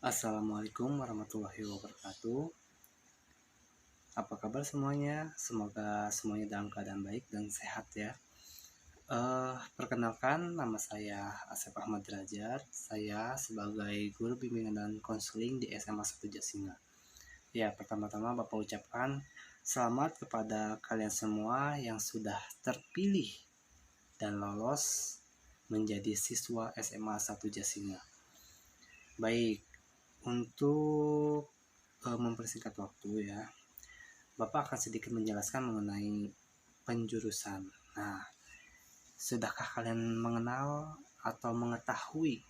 Assalamualaikum warahmatullahi wabarakatuh. Apa kabar semuanya? Semoga semuanya dalam keadaan baik dan sehat ya. Perkenalkan, nama saya Asep Ahmad Derajat. Saya sebagai guru bimbingan dan konseling di SMA 1 Jasinga. Ya, pertama-tama Bapak ucapkan selamat kepada kalian semua yang sudah terpilih dan lolos menjadi siswa SMA 1 Jasinga. Baik, untuk mempersingkat waktu ya, Bapak akan sedikit menjelaskan mengenai penjurusan. Nah, sudahkah kalian mengenal atau mengetahui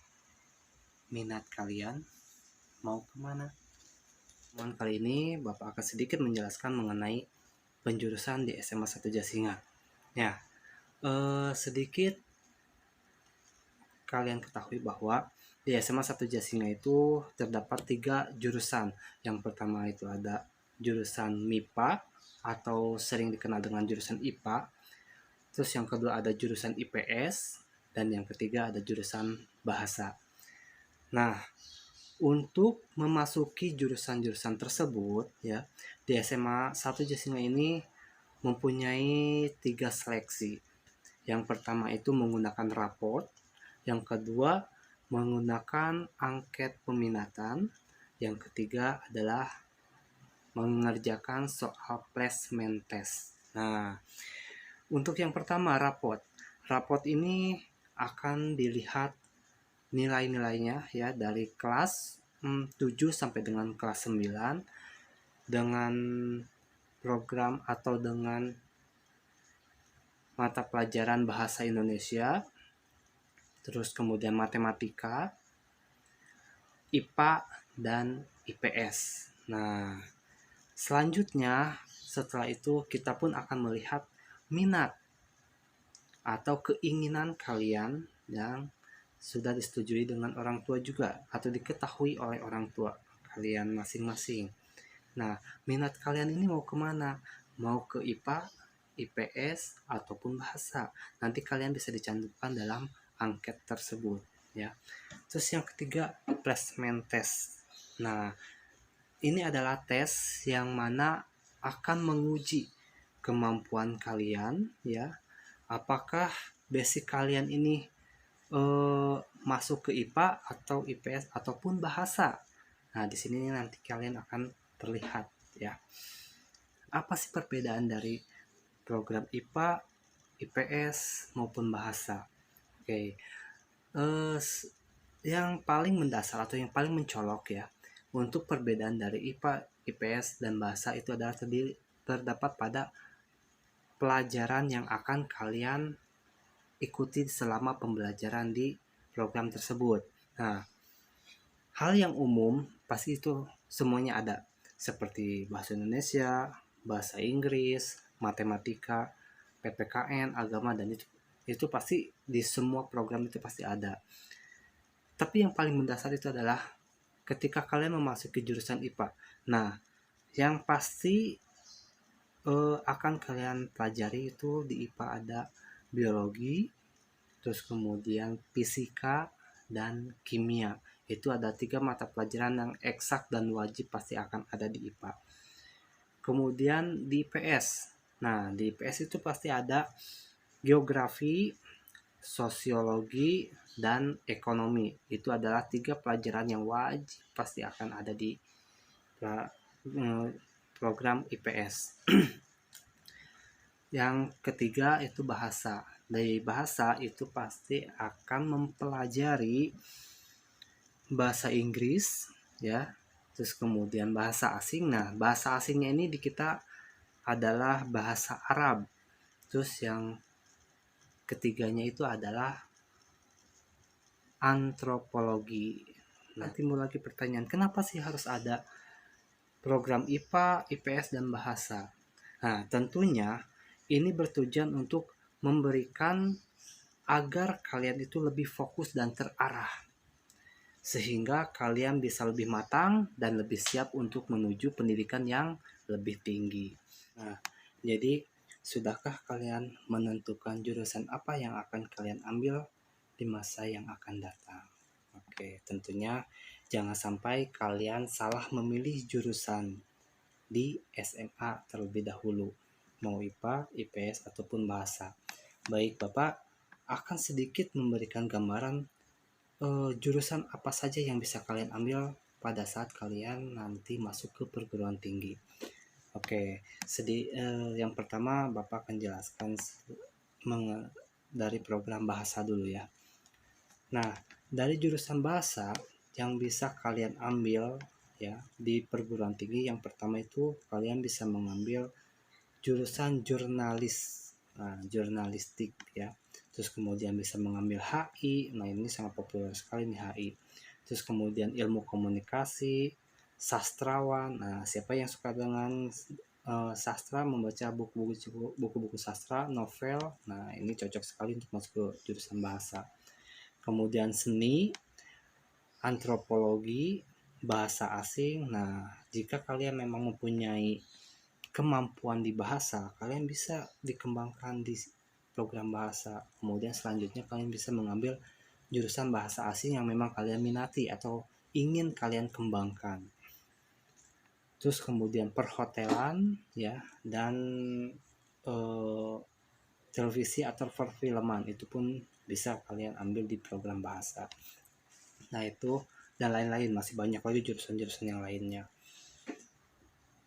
minat kalian mau kemana? Kali ini Bapak akan sedikit menjelaskan mengenai penjurusan di SMA 1 Jasinga. Ya, sedikit kalian ketahui bahwa di SMA 1 Jasinga itu terdapat 3 jurusan. Yang pertama itu ada jurusan MIPA atau sering dikenal dengan jurusan IPA. Terus yang kedua ada jurusan IPS dan yang ketiga ada jurusan bahasa. Nah, untuk memasuki jurusan-jurusan tersebut ya, di SMA 1 Jasinga ini mempunyai 3 seleksi. Yang pertama itu menggunakan raport, yang kedua menggunakan angket peminatan, yang ketiga adalah mengerjakan soal placement test. Nah, untuk yang pertama raport ini akan dilihat nilai-nilainya ya dari kelas 7 sampai dengan kelas 9 dengan program atau dengan mata pelajaran bahasa Indonesia, terus kemudian matematika, IPA, dan IPS. Nah, selanjutnya setelah itu kita pun akan melihat minat atau keinginan kalian yang sudah disetujui dengan orang tua juga atau diketahui oleh orang tua kalian masing-masing. Nah, minat kalian ini mau kemana? Mau ke IPA, IPS, ataupun bahasa. Nanti kalian bisa dicantumkan dalam angket tersebut ya. Terus yang ketiga, placement test. Nah, ini adalah tes yang mana akan menguji kemampuan kalian ya. Apakah basic kalian ini masuk ke IPA atau IPS ataupun bahasa. Nah, di sini nanti kalian akan terlihat ya. Apa sih perbedaan dari program IPA, IPS maupun bahasa? Oke. Yang paling mendasar atau yang paling mencolok ya, untuk perbedaan dari IPA, IPS, dan bahasa itu adalah terdapat pada pelajaran yang akan kalian ikuti selama pembelajaran di program tersebut. Nah, hal yang umum pasti itu semuanya ada, seperti bahasa Indonesia, bahasa Inggris, matematika, PPKN, agama, dan itu pasti di semua program itu pasti ada. Tapi yang paling mendasar itu adalah ketika kalian memasuki jurusan IPA. Nah, yang pasti akan kalian pelajari itu di IPA ada biologi, terus kemudian fisika, dan kimia. Itu ada 3 mata pelajaran yang eksak dan wajib pasti akan ada di IPA. Kemudian di IPS. Nah, di IPS itu pasti ada geografi, sosiologi, dan ekonomi. Itu adalah 3 pelajaran yang wajib pasti akan ada di program IPS. Yang ketiga itu bahasa. Dari bahasa itu pasti akan mempelajari bahasa Inggris ya, terus kemudian bahasa asing. Nah, bahasa asingnya ini di kita adalah bahasa Arab. Terus yang ketiganya itu adalah antropologi. Nah, timbul lagi pertanyaan, kenapa sih harus ada program IPA, IPS, dan bahasa? Nah, tentunya ini bertujuan untuk memberikan agar kalian itu lebih fokus dan terarah, sehingga kalian bisa lebih matang dan lebih siap untuk menuju pendidikan yang lebih tinggi. Nah, jadi sudahkah kalian menentukan jurusan apa yang akan kalian ambil di masa yang akan datang? Oke, tentunya Jangan sampai kalian salah memilih jurusan di SMA terlebih dahulu, mau IPA, IPS, ataupun bahasa. Baik, Bapak akan sedikit memberikan gambaran jurusan apa saja yang bisa kalian ambil pada saat kalian nanti masuk ke perguruan tinggi. Oke, yang pertama Bapak akan jelaskan dari program bahasa dulu ya. Nah, dari jurusan bahasa yang bisa kalian ambil ya di perguruan tinggi, yang pertama itu kalian bisa mengambil jurusan jurnalis. Nah, jurnalistik ya. Terus kemudian bisa mengambil HI. Nah, ini sangat populer sekali nih HI. Terus kemudian ilmu komunikasi, sastrawan. Nah, siapa yang suka dengan sastra, membaca buku-buku sastra, novel. Nah, ini cocok sekali untuk masuk ke jurusan bahasa. Kemudian seni, antropologi, bahasa asing. Nah, jika kalian memang mempunyai kemampuan di bahasa, kalian bisa dikembangkan di program bahasa. Kemudian selanjutnya kalian bisa mengambil jurusan bahasa asing yang memang kalian minati atau ingin kalian kembangkan. Terus kemudian perhotelan ya, dan televisi atau perfilman itu pun bisa kalian ambil di program bahasa. Nah, itu dan lain-lain, masih banyak lagi jurusan-jurusan yang lainnya.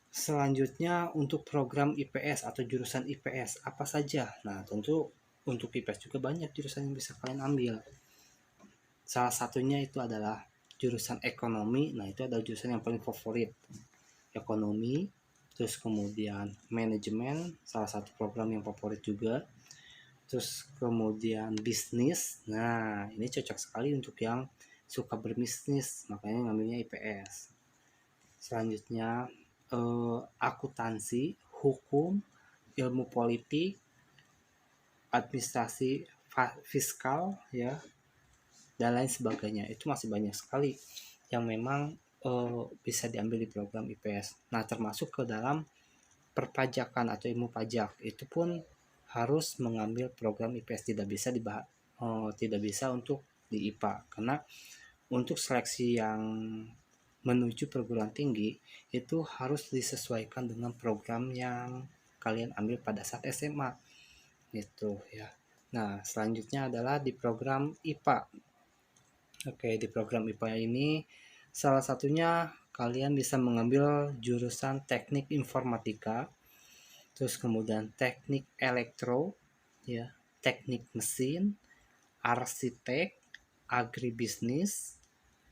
Selanjutnya untuk program IPS atau jurusan IPS apa saja? Nah, tentu untuk IPS juga banyak jurusan yang bisa kalian ambil. Salah satunya itu adalah jurusan ekonomi. Nah, itu adalah jurusan yang paling favorit. Ekonomi, terus kemudian manajemen, salah satu program yang favorit juga. Terus kemudian bisnis. Nah, ini cocok sekali untuk yang suka berbisnis, makanya ngambilnya IPS. Selanjutnya akuntansi, hukum, ilmu politik, administrasi fiskal ya, dan lain sebagainya. Itu masih banyak sekali yang memang bisa diambil di program IPS. Nah, termasuk ke dalam perpajakan atau ilmu pajak, itu pun harus mengambil program IPS, tidak bisa untuk di IPA, karena untuk seleksi yang menuju perguruan tinggi itu harus disesuaikan dengan program yang kalian ambil pada saat SMA gitu ya. Nah, selanjutnya adalah di program IPA. Oke, di program IPA ini salah satunya kalian bisa mengambil jurusan teknik informatika, terus kemudian teknik elektro, ya, teknik mesin, arsitek, agribisnis,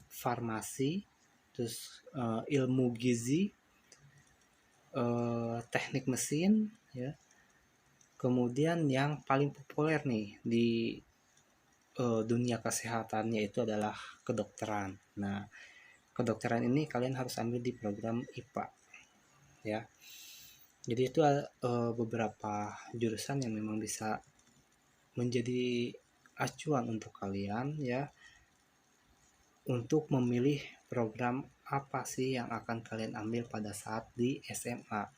farmasi, terus ilmu gizi, teknik mesin, ya. Kemudian yang paling populer nih di dunia kesehatannya itu adalah kedokteran. Nah, kedokteran ini kalian harus ambil di program IPA, ya. Jadi itu beberapa jurusan yang memang bisa menjadi acuan untuk kalian ya, untuk memilih program apa sih yang akan kalian ambil pada saat di SMA.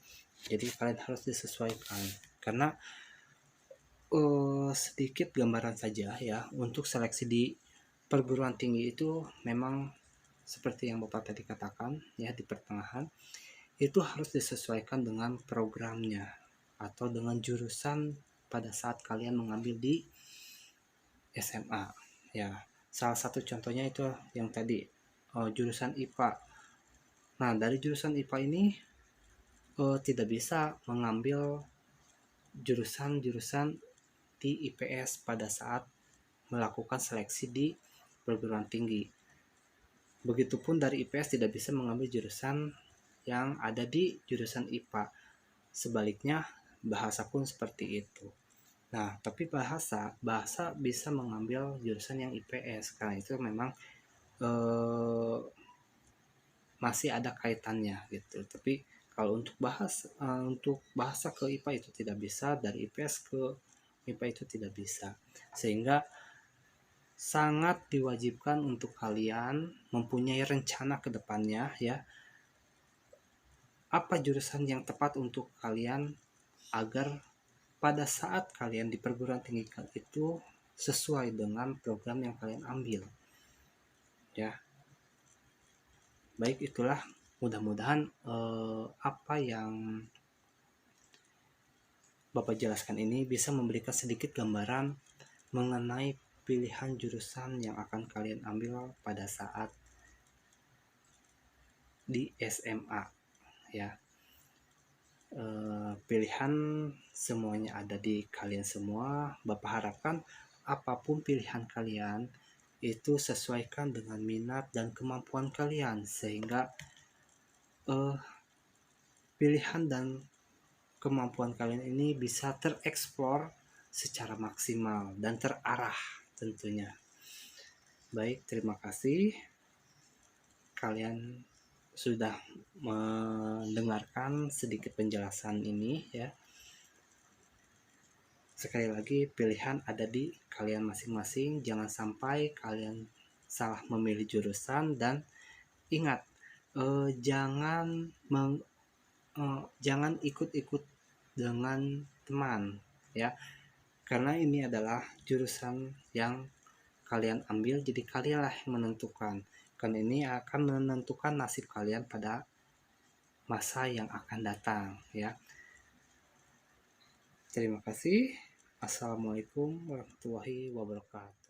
Jadi kalian harus disesuaikan, karena sedikit gambaran saja ya, untuk seleksi di perguruan tinggi itu memang seperti yang Bapak tadi katakan ya, di pertengahan itu harus disesuaikan dengan programnya atau dengan jurusan pada saat kalian mengambil di SMA ya. Salah satu contohnya itu yang tadi jurusan IPA. Nah, dari jurusan IPA ini tidak bisa mengambil jurusan-jurusan di IPS pada saat melakukan seleksi di perguruan tinggi. Begitupun dari IPS tidak bisa mengambil jurusan yang ada di jurusan IPA. Sebaliknya, bahasa pun seperti itu. Nah, tapi bahasa bisa mengambil jurusan yang IPS, karena itu memang masih ada kaitannya gitu. Tapi kalau untuk bahasa ke IPA itu tidak bisa, dari IPS ke IPA itu tidak bisa. Sehingga sangat diwajibkan untuk kalian mempunyai rencana ke depannya ya. Apa jurusan yang tepat untuk kalian agar pada saat kalian di perguruan tinggi itu sesuai dengan program yang kalian ambil. Ya. Baik, itulah mudah-mudahan apa yang Bapak jelaskan ini bisa memberikan sedikit gambaran mengenai pilihan jurusan yang akan kalian ambil pada saat di SMA ya. Pilihan semuanya ada di kalian semua. Bapak harapkan apapun pilihan kalian itu sesuaikan dengan minat dan kemampuan kalian, sehingga pilihan dan kemampuan kalian ini bisa tereksplor secara maksimal dan terarah tentunya. Baik, terima kasih kalian sudah mendengarkan sedikit penjelasan ini ya. Sekali lagi, pilihan ada di kalian masing-masing. Jangan sampai kalian salah memilih jurusan, dan ingat, jangan ikut-ikut dengan teman ya, karena ini adalah jurusan yang kalian ambil, jadi kalianlah yang menentukan, karena ini akan menentukan nasib kalian pada masa yang akan datang ya. Terima kasih. Assalamualaikum warahmatullahi wabarakatuh.